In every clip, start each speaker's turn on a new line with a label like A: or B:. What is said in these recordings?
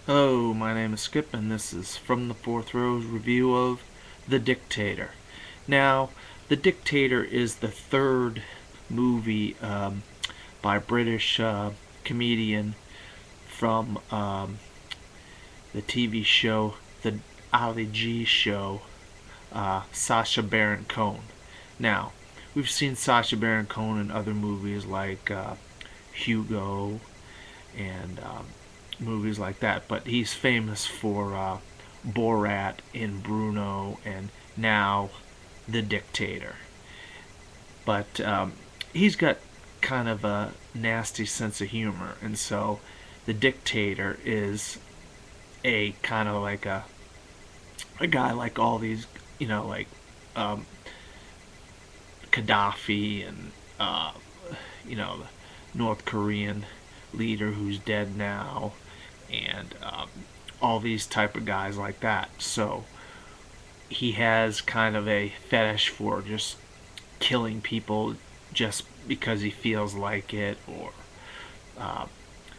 A: Hello, my name is Skip, and this is From the Fourth Row's review of The Dictator. Now, The Dictator is the third movie by a British comedian from the TV show The Ali G Show, Sacha Baron Cohen. Now, we've seen Sacha Baron Cohen in other movies like Hugo and movies like that, but he's famous for Borat and Bruno and now The Dictator. But he's got kind of a nasty sense of humor, and so The Dictator is a kind of like a guy like all these, like Gaddafi and the North Korean leader who's dead now, and all these type of guys like that. So he has kind of a fetish for just killing people just because he feels like it, or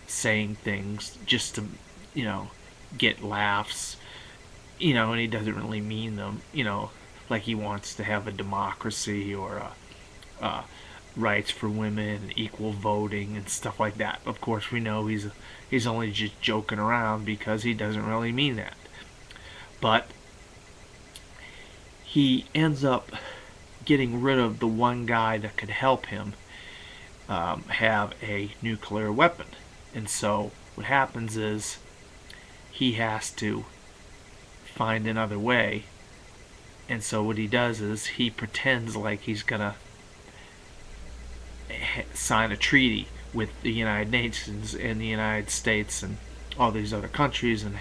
A: saying things just to get laughs, and he doesn't really mean them, like he wants to have a democracy or rights for women and equal voting and stuff like that. Of course, we know he's only just joking around because he doesn't really mean that. But he ends up getting rid of the one guy that could help him have a nuclear weapon. And so what happens is he has to find another way. And so what he does is he pretends like he's gonna sign a treaty with the United Nations and the United States and all these other countries, and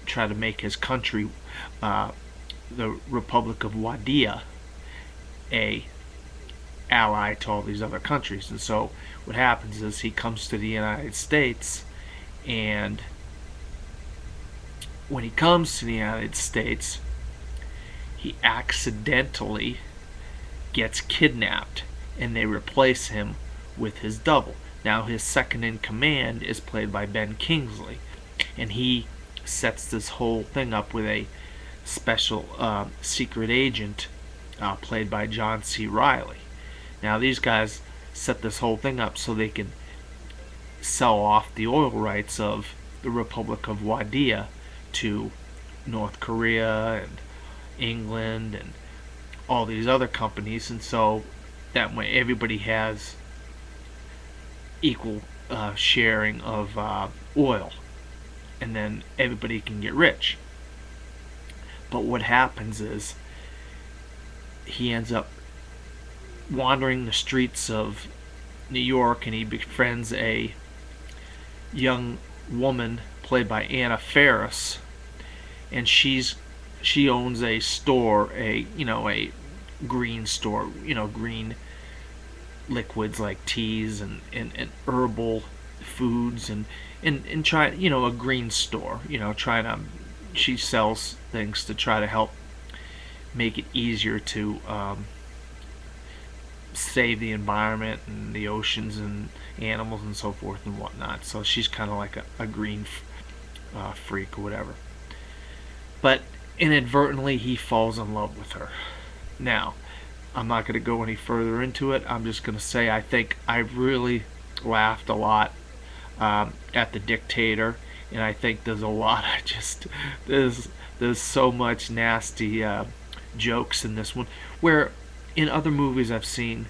A: try to make his country, the Republic of Wadia, a ally to all these other countries. And so what happens is he comes to the United States, and when he comes to the United States, he accidentally gets kidnapped, and they replace him with his double. Now his second in command is played by Ben Kingsley, and he sets this whole thing up with a special secret agent played by John C. Reilly. Now these guys set this whole thing up so they can sell off the oil rights of the Republic of Wadia to North Korea and England and all these other companies, and so that way everybody has equal sharing of oil, and then everybody can get rich. But what happens is he ends up wandering the streets of New York, and he befriends a young woman played by Anna Faris, and she owns a store, a green store, green liquids like teas and herbal foods and try, a green store, trying to, she sells things to try to help make it easier to save the environment and the oceans and animals and so forth and whatnot. So she's kind of like a green freak or whatever. But inadvertently he falls in love with her. Now, I'm not going to go any further into it. I'm just going to say I think I really laughed a lot at The Dictator, and I think there's a lot of just there's so much nasty jokes in this one, where in other movies I've seen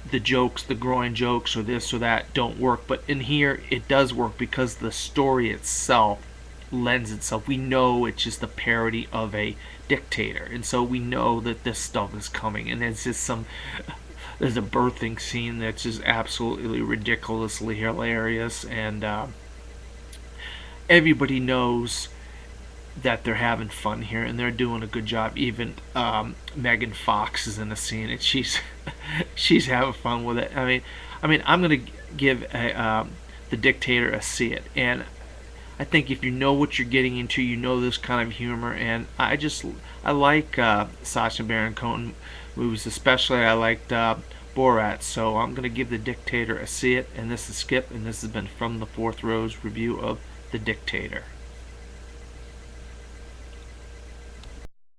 A: the jokes, the groin jokes or this or that don't work, but in here it does work because the story itself lends itself. We know it's just a parody of a dictator, and so we know that this stuff is coming, and there's a birthing scene that's just absolutely ridiculously hilarious, and everybody knows that they're having fun here, and they're doing a good job. Even Megan Fox is in the scene, and she's she's having fun with it. I mean, I'm gonna give The Dictator a see it, and I think if you know what you're getting into, you know this kind of humor, and I like Sacha Baron Cohen movies, especially. I liked Borat. So I'm going to give The Dictator a see it. And this is Skip, and this has been From the Fourth Row's review of The Dictator.